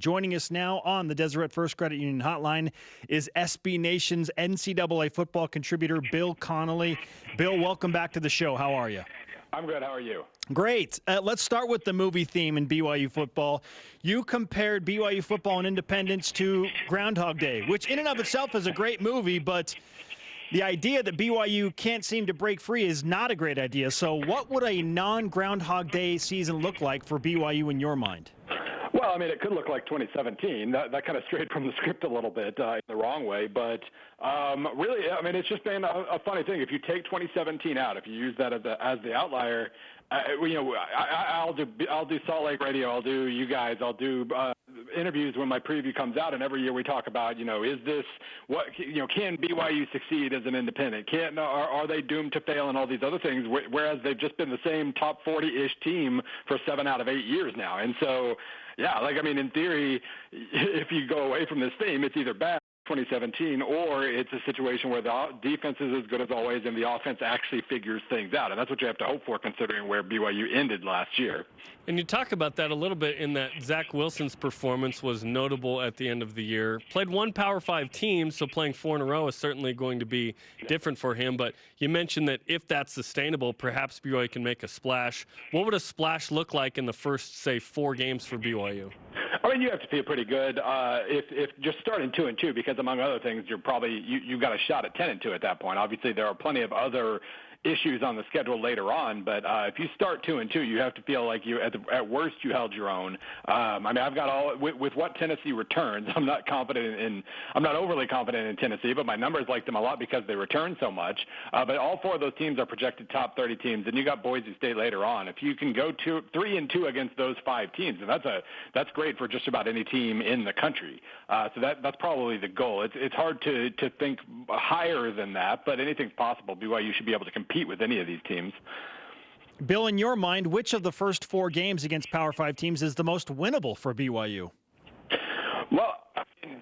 Joining us now on the Deseret First Credit Union Hotline is SBNation's NCAA football contributor, Bill Connelly. Bill, welcome back to the show. How are you? I'm good. How are you? Great. Let's start with the movie theme in BYU football. You compared BYU football and Independence to Groundhog Day, which in and of itself is a great movie, but the idea that BYU can't seem to break free is not a great idea. So what would a non-Groundhog Day season look like for BYU in your mind? Well, I mean, it could look like 2017. That kind of strayed from the script a little bit in the wrong way. But really, I mean, it's just been a funny thing. If you take 2017 out, if you use that as the outlier, I'll do Salt Lake Radio. I'll do you guys. I'll do interviews when my preview comes out, and every year we talk about, is this what, can BYU succeed as an independent? Are they doomed to fail and all these other things? Whereas they've just been the same top 40-ish team for 7 out of 8 years now, and so. Yeah, in theory, if you go away from this theme, it's either bad 2017 or it's a situation where the defense is as good as always and the offense actually figures things out. And that's what you have to hope for considering where BYU ended last year. And you talk about that a little bit in that Zach Wilson's performance was notable at the end of the year. Played one Power 5 team, so playing 4 in a row is certainly going to be different for him. But you mentioned that if that's sustainable, perhaps BYU can make a splash. What would a splash look like in the first, say, 4 games for BYU? I mean, you have to feel pretty good if just starting 2-2, because among other things, you've got a shot at 10-2 at that point. Obviously, there are plenty of other issues on the schedule later on, but if you start 2-2, you have to feel like you at worst you held your own. I've got with what Tennessee returns. I'm not overly confident in Tennessee, but my numbers like them a lot because they return so much. But all 4 of those teams are projected top 30 teams, and you got Boise State later on. If you can go 3-2 against those 5 teams, and that's great for just about any team in the country. So that's probably the goal. It's hard to think higher than that, but anything's possible. BYU should be able to compete with any of these teams. Bill, in your mind, which of the first 4 games against Power 5 teams is the most winnable for BYU? Well,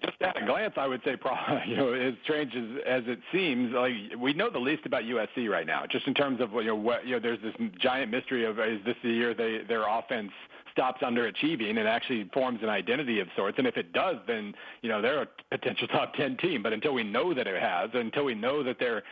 just at a glance, I would say probably, as strange as it seems, we know the least about USC right now, just in terms of, there's this giant mystery of, is this the year their offense stops underachieving and actually forms an identity of sorts? And if it does, then, they're a potential top 10 team. But until we know that it has, until we know that they're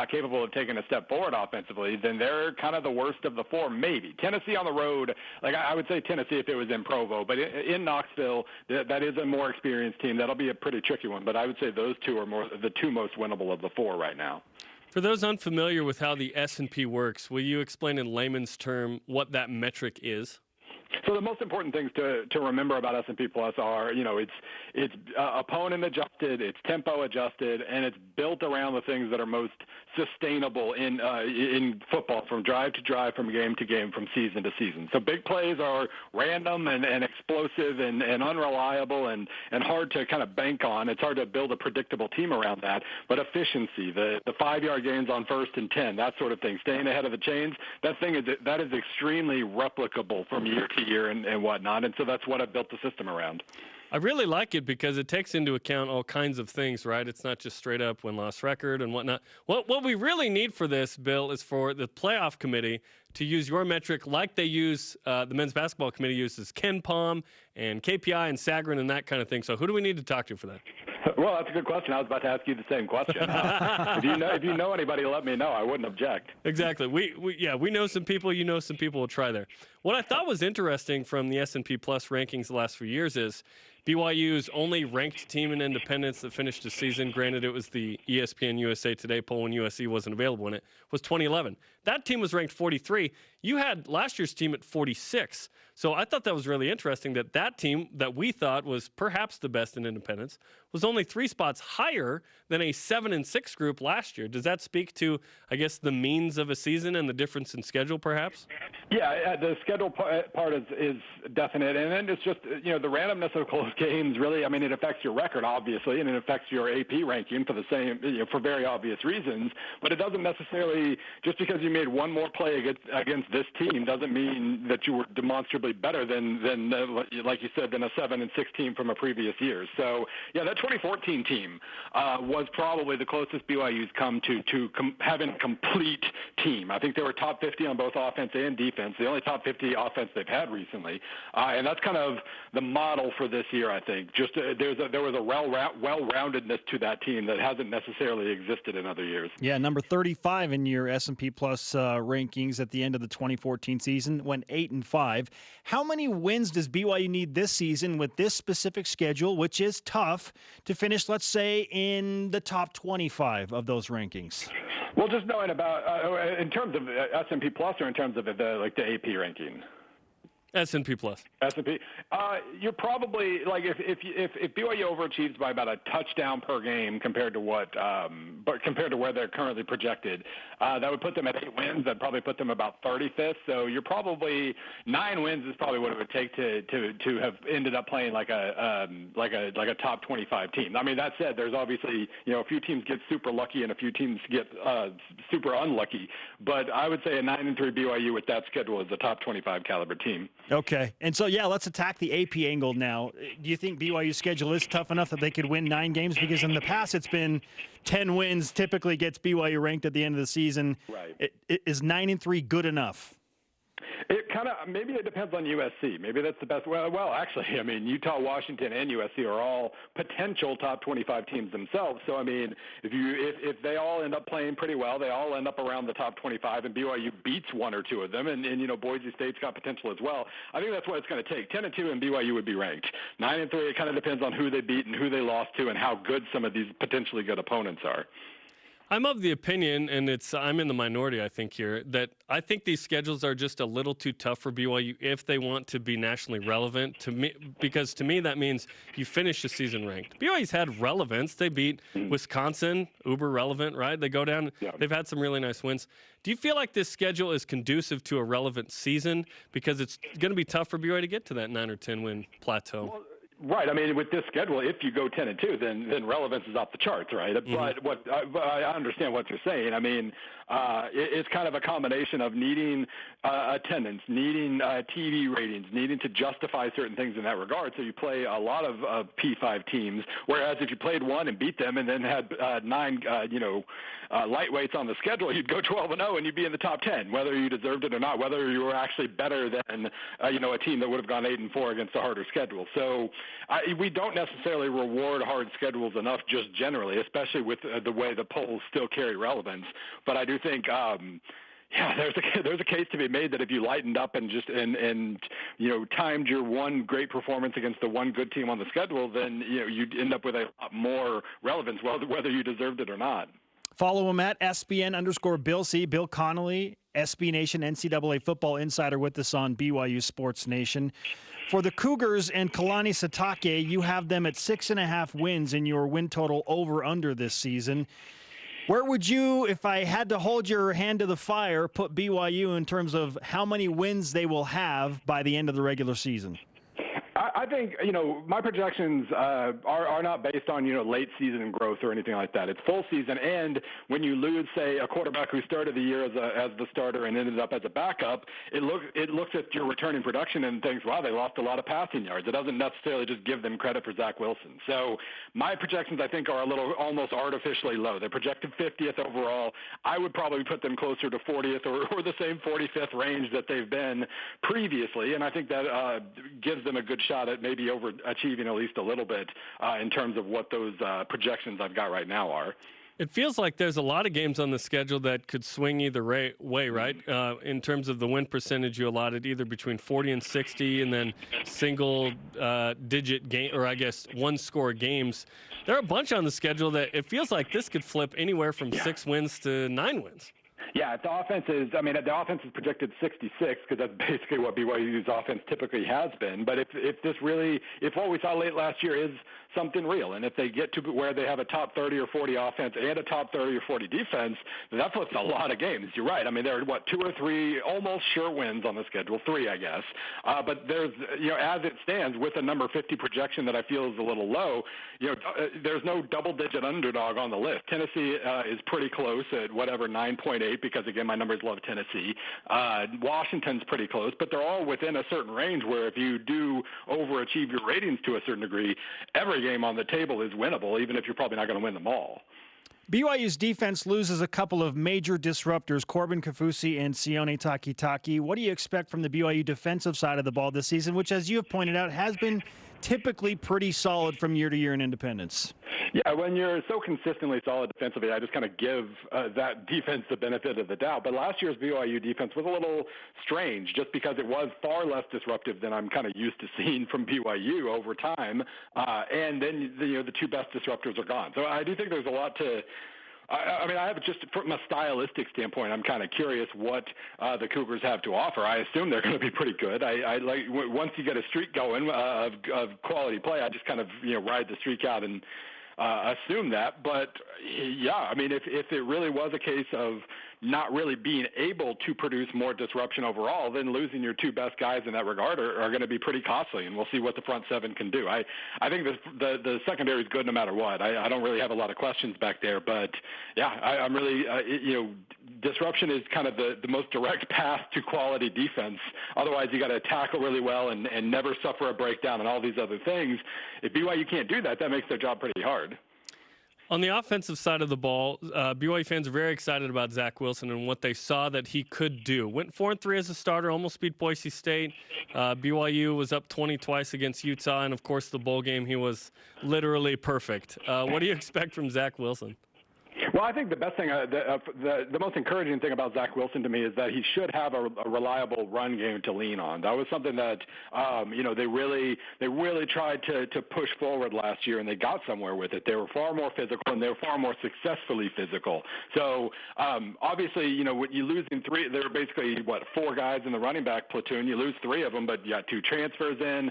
capable of taking a step forward offensively, then they're kind of the worst of the 4, maybe. Tennessee on the road, I would say Tennessee if it was in Provo, but in Knoxville, that is a more experienced team. That'll be a pretty tricky one. But I would say those 2 are the 2 most winnable of the 4 right now. For those unfamiliar with how the S&P works, will you explain in layman's term what that metric is? So the most important things to remember about S&P Plus are, it's opponent adjusted, it's tempo adjusted, and it's built around the things that are most sustainable in football, from drive to drive, from game to game, from season to season. So big plays are random and explosive and unreliable and hard to kind of bank on. It's hard to build a predictable team around that. But efficiency, the 5-yard gains on 1st and 10, that sort of thing, staying ahead of the chains, that is extremely replicable from year to year and whatnot. And so that's what I've built the system around. I really like it because it takes into account all kinds of things, right? It's not just straight up win-loss record and whatnot. What we really need for this, Bill, is for the playoff committee to use your metric like they use, the men's basketball committee uses Ken Palm and KPI and Sagarin and that kind of thing. So who do we need to talk to for that? Well, that's a good question. I was about to ask you the same question. If you know anybody, let me know. I wouldn't object. Exactly. We know some people. You know some people. We'll try there. What I thought was interesting from the S&P Plus rankings the last few years is BYU's only ranked team in independence that finished the season, granted it was the ESPN USA Today poll when USC wasn't available in it, was 2011. That team was ranked 43. You had last year's team at 46. So I thought that was really interesting that team that we thought was perhaps the best in independence was only 3 spots higher than a 7-6 group last year. Does that speak to, I guess, the means of a season and the difference in schedule, perhaps? Yeah, the schedule part is definite. And then it's just, the randomness of close games really, it affects your record, obviously, and it affects your AP ranking for the same, for very obvious reasons. But it doesn't necessarily, just because you made one more play against this team doesn't mean that you were demonstrably better than like you said, than a 7-6 team from a previous year. So, yeah, that 2014 team was probably the closest BYU's come to having a complete team. I think they were top 50 on both offense and defense. The only top 50 the offense they've had recently. And that's kind of the model for this year, I think. Just there was a well-roundedness to that team that hasn't necessarily existed in other years. Yeah, number 35 in your S&P Plus rankings at the end of the 2014 season, went 8-5. How many wins does BYU need this season with this specific schedule, which is tough, to finish, let's say, in the top 25 of those rankings? Well, just knowing about in terms of S&P Plus or in terms of the AP ranking. S&P Plus. S&P. You're probably like if BYU overachieves by about a touchdown per game compared to where they're currently projected, that would put them at 8 wins. That'd probably put them about 35th. So you're probably 9 wins is probably what it would take to have ended up playing like a top 25 team. I mean, that said, there's obviously a few teams get super lucky and a few teams get super unlucky. But I would say a 9-3 BYU with that schedule is a top 25 caliber team. Okay. And so, let's attack the AP angle now. Do you think BYU's schedule is tough enough that they could win 9 games? Because in the past, it's been 10 wins typically gets BYU ranked at the end of the season. Right. Is 9-3 good enough? It kind of maybe it depends on USC. Maybe that's the best. Well, actually, I mean, Utah, Washington, and USC are all potential top 25 teams themselves. So, I mean, if they all end up playing pretty well, they all end up around the top 25, and BYU beats 1 or 2 of them, and Boise State's got potential as well. I think that's what it's going to take. 10-2, and BYU would be ranked. 9-3, it kind of depends on who they beat and who they lost to, and how good some of these potentially good opponents are. I'm of the opinion, and I'm in the minority, I think, here, that I think these schedules are just a little too tough for BYU if they want to be nationally relevant to me, because to me that means you finish the season ranked. BYU's had relevance. They beat Wisconsin, uber relevant, right? They go down. Yeah. They've had some really nice wins. Do you feel like this schedule is conducive to a relevant season because it's going to be tough for BYU to get to that 9 or 10 win plateau? Well, right. I mean, with this schedule, if you go 10-2, then relevance is off the charts, right? Mm-hmm. But I understand what you're saying. I mean, it's kind of a combination of needing attendance, needing TV ratings, needing to justify certain things in that regard. So you play a lot of P5 teams, whereas if you played one and beat them and then had 9, lightweights on the schedule, you'd go 12-0 and you'd be in the top 10, whether you deserved it or not, whether you were actually better than a team that would have gone 8-4 against a harder schedule. So we don't necessarily reward hard schedules enough just generally, especially with the way the polls still carry relevance. But I do think there's a case to be made that if you lightened up and timed your one great performance against the one good team on the schedule, then you'd end up with a lot more relevance, whether you deserved it or not. Follow him at SBN_Bill C. Bill Connelly, SBNation NCAA Football Insider with us on BYU Sports Nation. For the Cougars and Kalani Sitake, you have them at 6.5 wins in your win total over/under this season. Where would you, if I had to hold your hand to the fire, put BYU in terms of how many wins they will have by the end of the regular season? I think, my projections are not based on, late season growth or anything like that. It's full season, and when you lose, say, a quarterback who started the year as the starter and ended up as a backup, it looks at your returning production and thinks, wow, they lost a lot of passing yards. It doesn't necessarily just give them credit for Zach Wilson. So my projections, I think, are a little almost artificially low. They're projected 50th overall. I would probably put them closer to 40th or the same 45th range that they've been previously, and I think that gives them a good shot at maybe overachieving at least a little bit in terms of what those projections I've got right now are. It feels like there's a lot of games on the schedule that could swing either way, right? In terms of the win percentage you allotted, either between 40 and 60, and then single-digit game, or I guess one-score games. There are a bunch on the schedule that it feels like this could flip anywhere from 6 wins to 9 wins. Yeah, the offense is projected 66 because that's basically what BYU's offense typically has been. But if what we saw late last year is something real, and if they get to where they have a top 30 or 40 offense and a top 30 or 40 defense, then that flips a lot of games. You're right. I mean, there are 2 or 3 almost sure wins on the schedule, 3, I guess. But there's, as it stands with a number 50 projection that I feel is a little low, there's no double-digit underdog on the list. Tennessee is pretty close at 9.8. Because, again, my numbers love Tennessee. Washington's pretty close, but they're all within a certain range where if you do overachieve your ratings to a certain degree, every game on the table is winnable, even if you're probably not going to win them all. BYU's defense loses a couple of major disruptors, Corbin Kafusi and Sione Takitaki. What do you expect from the BYU defensive side of the ball this season, which, as you have pointed out, has been typically pretty solid from year to year in Independence? Yeah, when you're so consistently solid defensively, I just kind of give that defense the benefit of the doubt. But last year's BYU defense was a little strange just because it was far less disruptive than I'm kind of used to seeing from BYU over time. And then, the two best disruptors are gone. So I do think there's a lot to I mean, I have just from a stylistic standpoint, I'm kind of curious what the Cougars have to offer. I assume they're going to be pretty good. I like once you get a streak going of quality play, I just kind of ride the streak out and assume that. But yeah, I mean, if it really was a case of not really being able to produce more disruption overall, then losing your two best guys in that regard are going to be pretty costly, and we'll see what the front seven can do. I think the secondary is good no matter what. I don't really have a lot of questions back there, but yeah, I'm really disruption is kind of the most direct path to quality defense. Otherwise, you got to tackle really well and never suffer a breakdown and all these other things. If BYU can't do that, that makes their job pretty hard. On the offensive side of the ball, BYU fans are very excited about Zach Wilson and what they saw that he could do. Went 4-3 as a starter, almost beat Boise State. BYU was up 20 twice against Utah, and of course the bowl game, he was literally perfect. What do you expect from Zach Wilson? Well, I think the best thing, the most encouraging thing about Zach Wilson to me is that he should have a reliable run game to lean on. That was something that, they really tried to push forward last year, and they got somewhere with it. They were far more physical, and they were far more successfully physical. So, obviously, when you lose in three, there were basically, four guys in the running back platoon. You lose three of them, but you got two transfers in.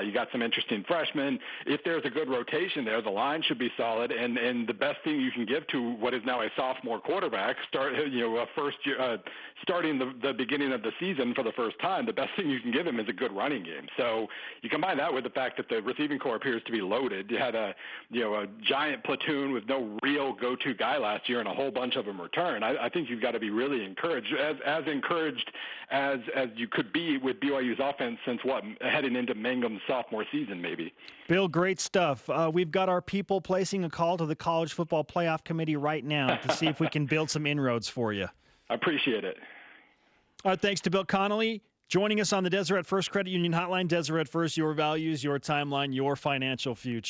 You got some interesting freshmen. If there's a good rotation there, the line should be solid, and the best thing you can give to what is now a sophomore quarterback, first year, starting the beginning of the season for the first time, the best thing you can give him is a good running game. So you combine that with the fact that the receiving core appears to be loaded. You had a giant platoon with no real go-to guy last year, and a whole bunch of them return. I think you've got to be really encouraged, as encouraged as you could be with BYU's offense since heading into Mangum's sophomore season, maybe. Bill, great stuff. We've got our people placing a call to the College Football Playoff Committee right now to see if we can build some inroads for you. I appreciate it. All right, thanks to Bill Connelly joining us on the Deseret First Credit Union Hotline. Deseret First, your values, your timeline, your financial future.